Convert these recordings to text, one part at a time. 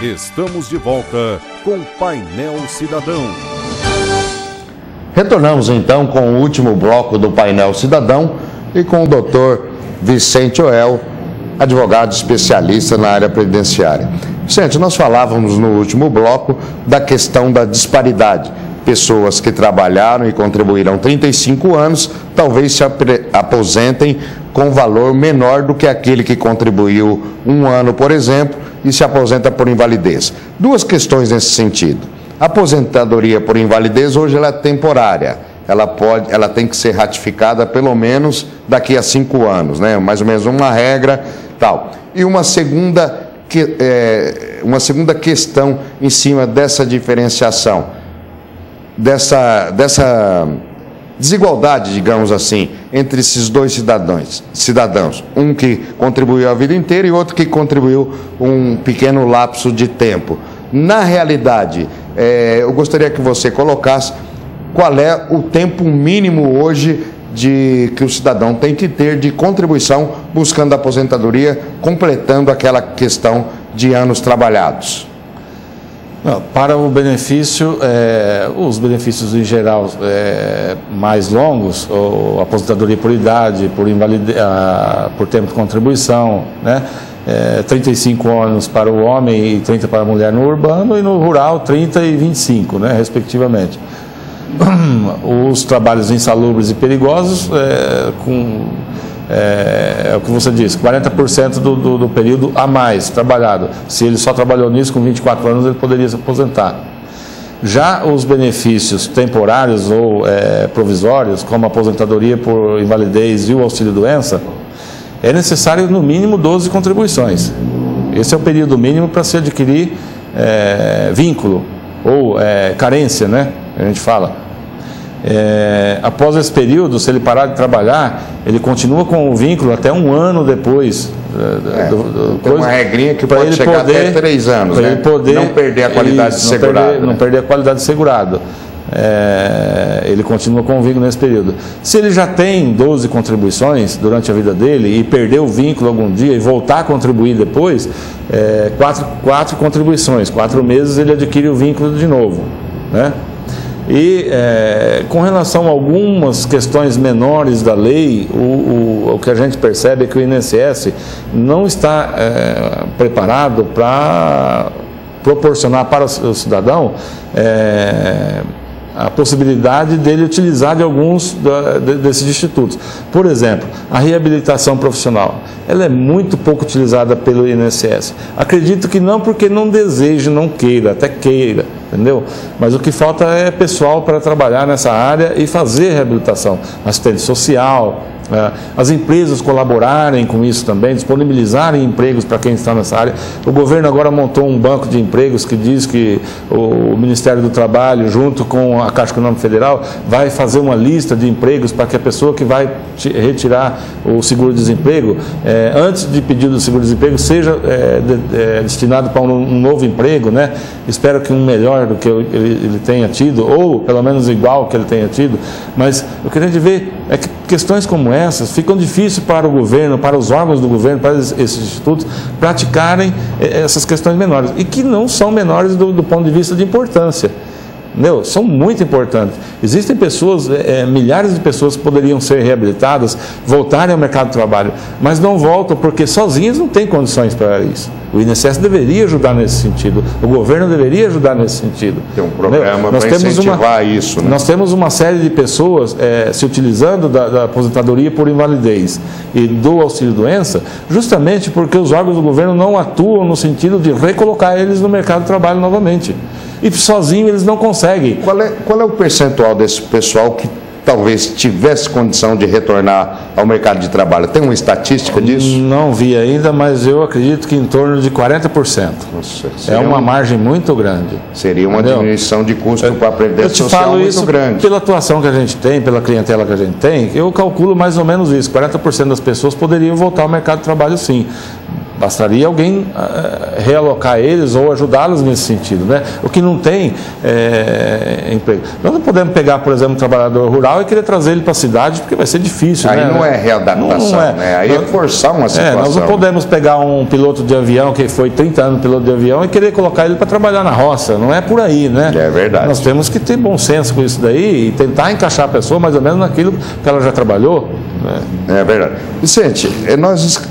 Estamos de volta com Painel Cidadão. Retornamos então com o último bloco do Painel Cidadão e com o Dr. Vicente Oel, advogado especialista na área previdenciária. Vicente, nós falávamos no último bloco da questão da disparidade. Pessoas que trabalharam e contribuíram 35 anos, talvez se aposentem com valor menor do que aquele que contribuiu um ano, por exemplo, e se aposenta por invalidez. Duas questões nesse sentido. A aposentadoria por invalidez hoje ela é temporária. Ela tem que ser ratificada pelo menos daqui a 5 anos, né? Mais ou menos uma regra tal. E uma segunda questão em cima dessa diferenciação, dessa desigualdade, digamos assim, entre esses dois cidadãos. Um que contribuiu a vida inteira e outro que contribuiu um pequeno lapso de tempo. Na realidade, eu gostaria que você colocasse qual é o tempo mínimo hoje que o cidadão tem que ter de contribuição buscando a aposentadoria, completando aquela questão de anos trabalhados. Para o benefício, os benefícios em geral mais longos, ou aposentadoria por idade, por invalidez, por tempo de contribuição, né? 35 anos para o homem e 30 para a mulher no urbano, e no rural 30 e 25, né, respectivamente. Os trabalhos insalubres e perigosos, é o que você disse, 40% do período a mais trabalhado. Se ele só trabalhou nisso com 24 anos, ele poderia se aposentar. Já os benefícios temporários ou provisórios, como a aposentadoria por invalidez e o auxílio-doença, é necessário no mínimo 12 contribuições. Esse é o período mínimo para se adquirir vínculo ou carência, né? A gente fala. Após esse período, se ele parar de trabalhar, ele continua com o vínculo até um ano depois. Tem uma regrinha que pode chegar até 3 anos, né? Ele poder, não perder a qualidade de segurado. Não perder a qualidade de segurado. Ele continua com o vínculo nesse período. Se ele já tem 12 contribuições durante a vida dele e perder o vínculo algum dia e voltar a contribuir depois, 4 contribuições, 4 meses ele adquire o vínculo de novo, né? E com relação a algumas questões menores da lei, o que a gente percebe é que o INSS não está preparado para proporcionar para o cidadão a possibilidade dele utilizar de alguns desses institutos. Por exemplo, a reabilitação profissional. Ela é muito pouco utilizada pelo INSS. Acredito que não porque não deseje, não queira, até queira, entendeu? Mas o que falta é pessoal para trabalhar nessa área e fazer reabilitação. Assistente social, as empresas colaborarem com isso também, disponibilizarem empregos para quem está nessa área. O governo agora montou um banco de empregos que diz que o Ministério do Trabalho, junto com a Caixa Econômica Federal, vai fazer uma lista de empregos para que a pessoa que vai retirar o seguro-desemprego, antes de pedir o seguro-desemprego, seja destinado para um novo emprego, né? Espero que um melhor do que ele tenha tido, ou pelo menos igual ao que ele tenha tido. Mas o que a gente vê é que questões como essas ficam difíceis para o governo, para os órgãos do governo, para esses institutos praticarem essas questões menores, e que não são menores do ponto de vista de importância. Entendeu? São muito importantes. Existem pessoas, milhares de pessoas que poderiam ser reabilitadas, voltarem ao mercado de trabalho, mas não voltam porque sozinhas não têm condições para isso. O INSS deveria ajudar nesse sentido, o governo deveria ajudar nesse sentido. Tem um programa para incentivar isso, né? Nós temos uma série de pessoas se utilizando da aposentadoria por invalidez e do auxílio-doença, justamente porque os órgãos do governo não atuam no sentido de recolocar eles no mercado de trabalho novamente. E sozinho eles não conseguem. Qual é o percentual desse pessoal que talvez tivesse condição de retornar ao mercado de trabalho? Tem uma estatística disso? Não vi ainda, mas eu acredito que em torno de 40%. Nossa, é uma margem muito grande. Seria uma diminuição de custo para a Previdência Social muito grande. Pela atuação que a gente tem, pela clientela que a gente tem, eu calculo mais ou menos isso. 40% das pessoas poderiam voltar ao mercado de trabalho, sim. Bastaria alguém realocar eles ou ajudá-los nesse sentido, né? O que não tem emprego. Nós não podemos pegar, por exemplo, um trabalhador rural e querer trazer ele para a cidade, porque vai ser difícil. Aí né? não é readaptação, não é. Né? Aí é forçar uma situação. Nós não podemos pegar um piloto de avião que foi 30 anos piloto de avião e querer colocar ele para trabalhar na roça. Não é por aí, né? É verdade. Nós temos que ter bom senso com isso daí e tentar encaixar a pessoa mais ou menos naquilo que ela já trabalhou. Né? É verdade. Vicente, nós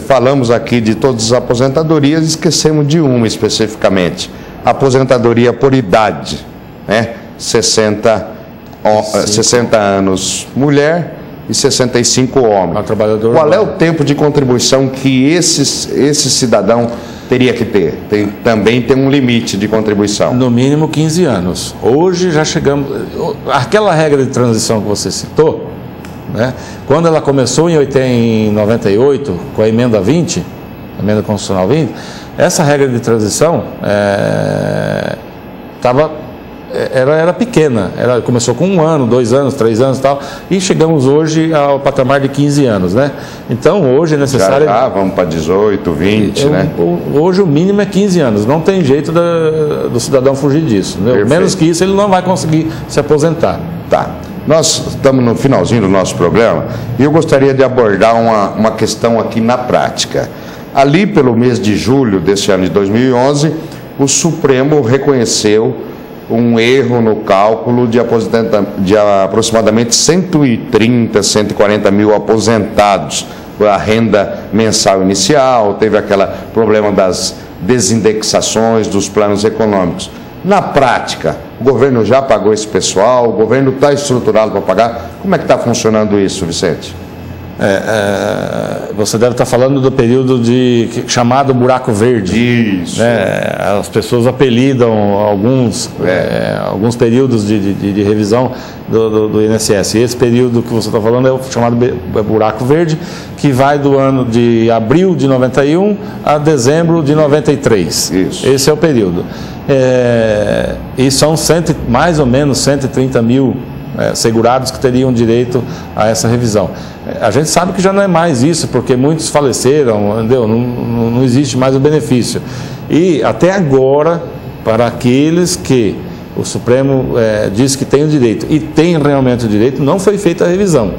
falamos aqui de todas as aposentadorias, esquecemos de uma especificamente, aposentadoria por idade, né? 60 anos mulher e 65 homem. Qual é o tempo de contribuição que esse cidadão teria que ter? Também tem um limite de contribuição. No mínimo 15 anos. Hoje já chegamos... Aquela regra de transição que você citou, né? Quando ela começou em 98, com a emenda 20, a emenda constitucional 20, essa regra de transição era pequena. Ela começou com 1 ano, 2 anos, 3 anos e tal, e chegamos hoje ao patamar de 15 anos, né? Então hoje é necessário... Já vamos para 18, 20, né? Hoje o mínimo é 15 anos, não tem jeito do cidadão fugir disso, né? Menos que isso ele não vai conseguir se aposentar. Tá. Nós estamos no finalzinho do nosso programa e eu gostaria de abordar uma questão aqui na prática. Ali pelo mês de julho deste ano de 2011, o Supremo reconheceu um erro no cálculo de aproximadamente 130, 140 mil aposentados. A renda mensal inicial, teve aquele problema das desindexações dos planos econômicos. Na prática, o governo já pagou esse pessoal, o governo está estruturado para pagar. Como é que está funcionando isso, Vicente? Você deve estar falando do período chamado buraco verde. Isso. Né? As pessoas apelidam alguns períodos de revisão do INSS. E esse período que você está falando é o chamado buraco verde, que vai do ano de abril de 91 a dezembro de 93. Isso. Esse é o período. E são mais ou menos 130 mil segurados que teriam direito a essa revisão. A gente sabe que já não é mais isso, porque muitos faleceram, entendeu? Não existe mais o benefício. E até agora, para aqueles que o Supremo diz que tem o direito e tem realmente o direito, não foi feita a revisão.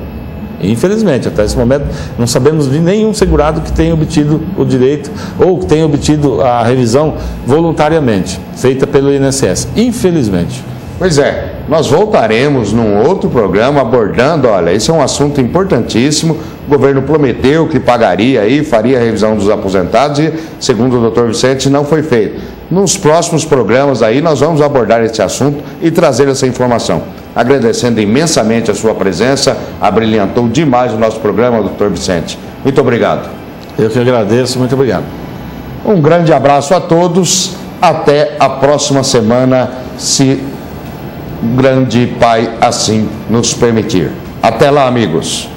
Infelizmente, até esse momento, não sabemos de nenhum segurado que tenha obtido o direito ou que tenha obtido a revisão voluntariamente, feita pelo INSS. Infelizmente. Pois é, nós voltaremos num outro programa abordando, olha, esse é um assunto importantíssimo, o governo prometeu que pagaria aí, faria a revisão dos aposentados e, segundo o doutor Vicente, não foi feito. Nos próximos programas aí nós vamos abordar esse assunto e trazer essa informação. Agradecendo imensamente a sua presença, abrilhantou demais o nosso programa, doutor Vicente. Muito obrigado. Eu que agradeço, muito obrigado. Um grande abraço a todos, até a próxima semana, se o grande Pai assim nos permitir. Até lá, amigos.